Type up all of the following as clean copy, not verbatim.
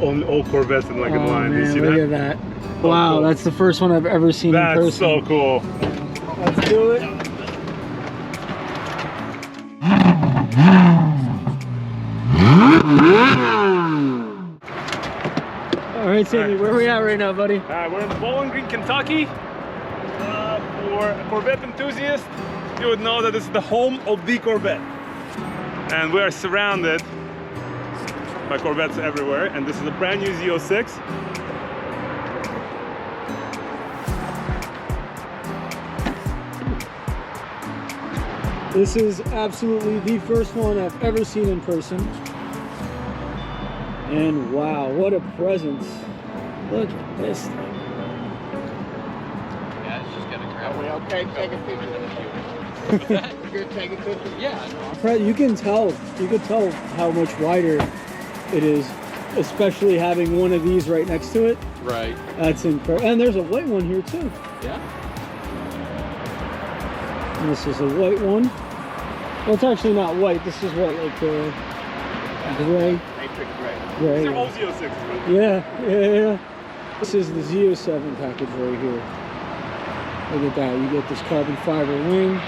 all Corvettes in like a line. Man, you see look that? at that. Wow, cool. That's the first one I've ever seen in person. That's so cool. Let's do it. All right, Sammy, where are we at right now, buddy? We're in Bowling Green, Kentucky. For Corvette enthusiasts, you would know that this is the home of the Corvette. And we are surrounded by Corvettes everywhere. And this is a brand new Z06. This is absolutely the first one I've ever seen in person. And wow, what a presence. Look at this thing. Yeah, it's just gonna grab. Are we okay taking pictures? We're good taking pictures? Yeah. You can tell how much wider it is, especially having one of these right next to it. Right. That's incredible. And there's a white one here too. Yeah. And this is a white one. Well, it's actually not white. This is what, like gray. Matrix gray. Gray. These are all Z06s. Yeah. This is the Z07 package right here. Look at that. You get this carbon fiber wing.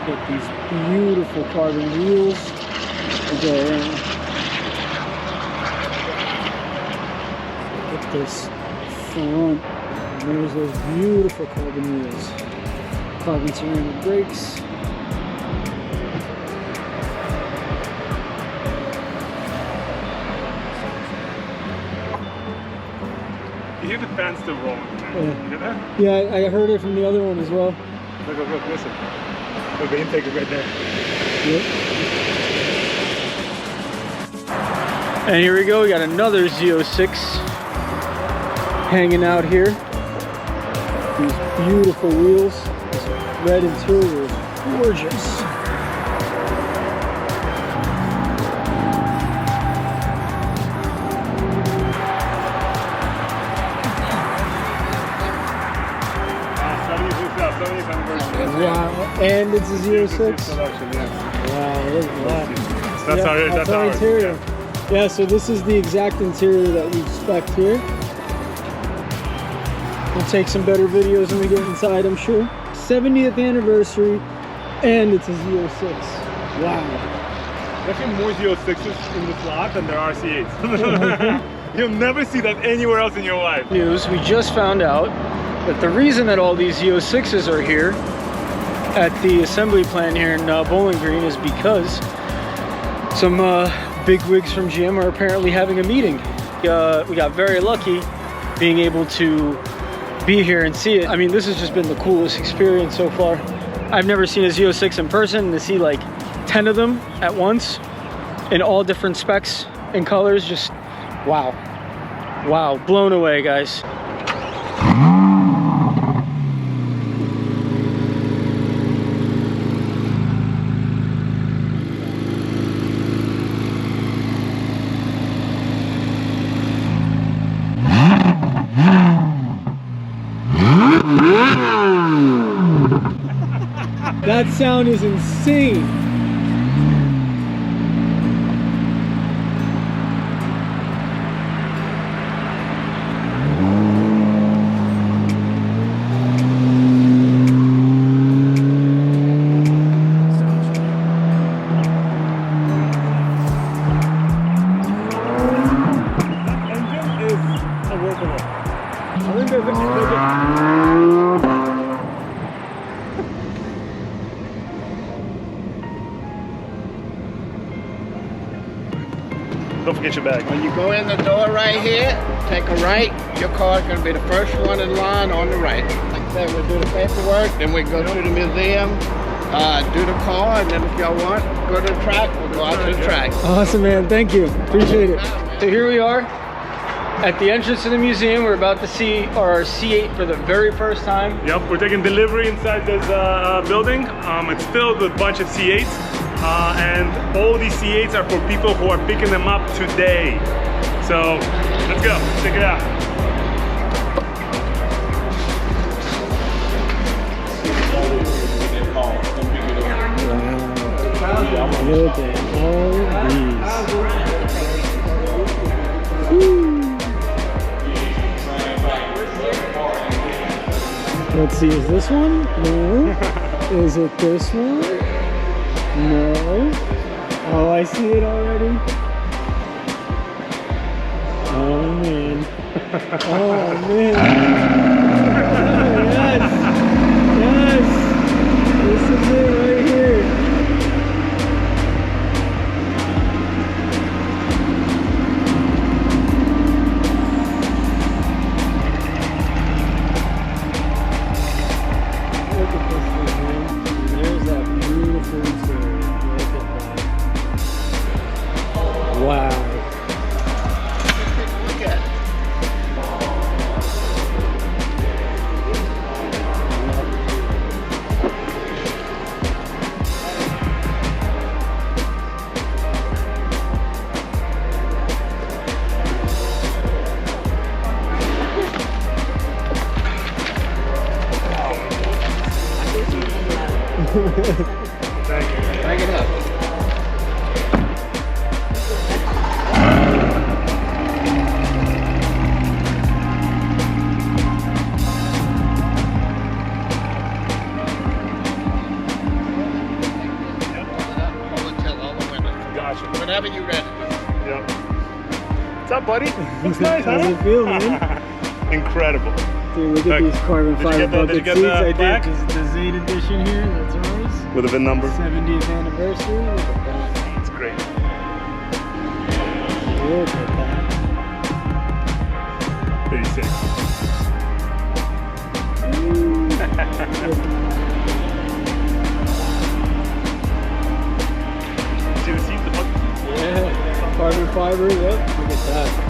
Get these beautiful carbon wheels to go around. Look at this front. And there's those beautiful carbon wheels. Carbon ceramic brakes. You hear the fans still rolling, man. Yeah. You hear that? Yeah, I heard it from the other one as well. Look, listen. Look, the intake is right there. Yep. And here we go, we got another Z06 hanging out here. These beautiful wheels, this red interior is gorgeous. Wow, and it's a Z06. Wow, look at that. That's our interior. Yeah, so this is the exact interior that we spec'd here. We'll take some better videos when we get inside, I'm sure. 70th anniversary, and it's a Z06. Wow. There's actually more Z06s in this lot than there are C8s. You'll never see that anywhere else in your life. News, we just found out that the reason that all these Z06s are here at the assembly plant here in Bowling Green is because some big wigs from GM are apparently having a meeting. We got very lucky being able to be here and see it. I mean, this has just been the coolest experience so far. I've never seen a Z06 in person, and to see like 10 of them at once in all different specs and colors, just wow. Wow, blown away, guys. That sound is insane. Don't forget your bag. When you go in the door right here, take a right. Your car is going to be the first one in line on the right. Like I said, we'll do the paperwork, then we go to the museum, do the car, and then if y'all want, go to the track, we'll go out to the track. Awesome, man. Thank you. Appreciate it. So here we are at the entrance to the museum. We're about to see our C8 for the very first time. Yep, we're taking delivery inside this building. It's filled with a bunch of C8s. And all these C8s are for people who are picking them up today. So let's go, check it out. Look at all these. Let's see, is this one? No. Is it this one? No. Oh, I see it already. Oh man. Oh man. Yes. Yes. This is it right here. Look at this thing, man. There's that beautiful interior. Look at that. Wow. Look at it. Thank you. Bring it up. Gotcha. Whenever you're ready. Yep. What's up, buddy? Looks nice, How's huh? it feel, man? Incredible. Dude, look Look, at these carbon did you fiber get the- bucket did you get seats. the I plaque? did. This is the Z8 edition here. That's ours. With a VIN number. 70th anniversary. Look at that. It's great. Look at that. 36. See the seat, the bucket? Yeah, carbon fiber. Yep. Look at that.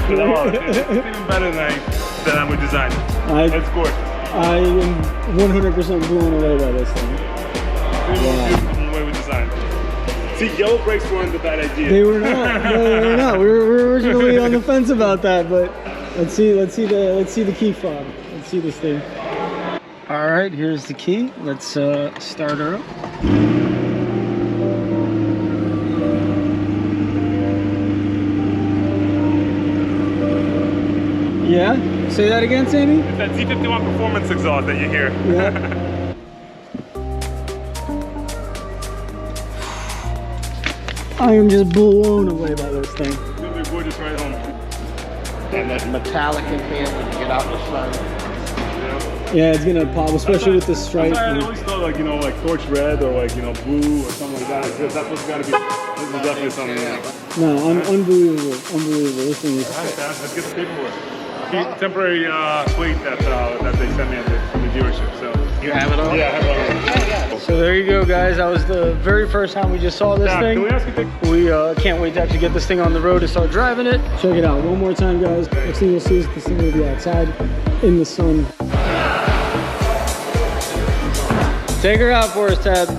No, it's even better than I would design it. It's gorgeous. I am 100% blown away by this thing. Beautiful from the way we designed it. See, yellow brakes weren't a bad idea. They were not. No, they were not. We were originally on the fence about that, but let's see the key fob. Let's see this thing. All right, here's the key. Let's start her up. Yeah. Say that again, Sammy. It's that Z51 performance exhaust that you hear. Yeah. I am just blown away by this thing. It's gonna be a gorgeous ride home. And that metallic in here when you get out the sun. Yeah, it's gonna pop, especially with the stripe. I always thought, like, you know, like torch red or like, you know, blue or something like that. That's what's gotta be. This is definitely something. No, unbelievable, unbelievable. This thing is. Alright, let's get the paperwork. Temporary plate that they sent me from the dealership. So You have it on? yeah, I have it on. So there you go, guys. That was the very first time we just saw this Now, thing. can we ask you a thing? We can't wait to actually get this thing on the road and start driving it. Check it out one more time, guys. Next thing you'll see is this thing will be outside in the sun. Take her out for us, Tab.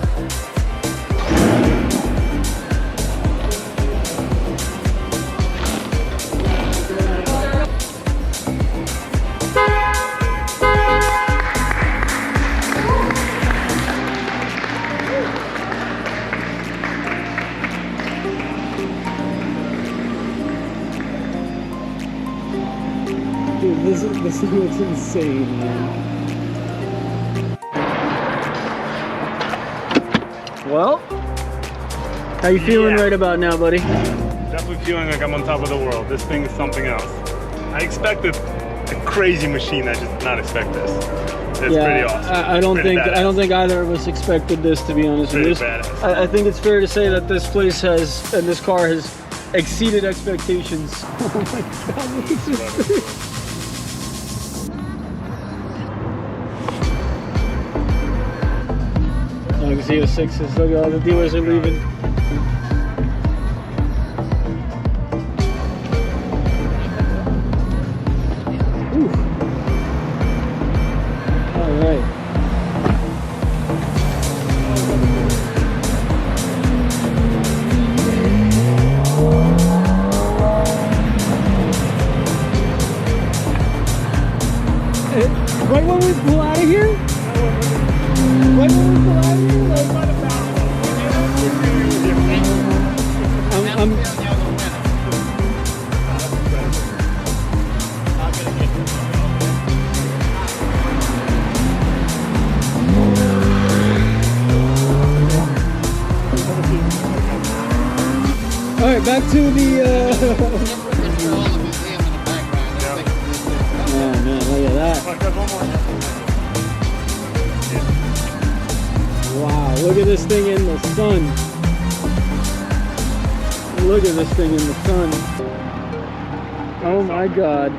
Dude, this thing looks insane, man. Well, how you feeling Yeah. right about now, buddy? Definitely feeling like I'm on top of the world. This thing is something else. I expected a crazy machine. I just did not expect this. It's pretty awesome. I don't Pretty think either of us expected this, to be honest Pretty with you. badass. I think it's fair to say that this place has, and this car has exceeded expectations. Oh my god, look at this thing. Oh, you can see the Z06s. Look at all the dealers are leaving. Ooh. All right. Right when we pull out of here? Right when we pull out of here? Like, All right, back to the. Oh man, look at that! Wow, look at this thing in the sun. Look at this thing in the sun. Oh my God!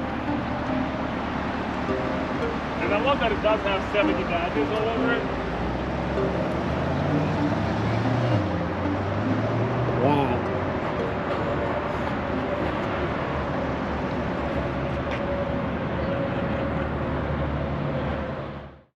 And I love that it does have 70 badges all over it.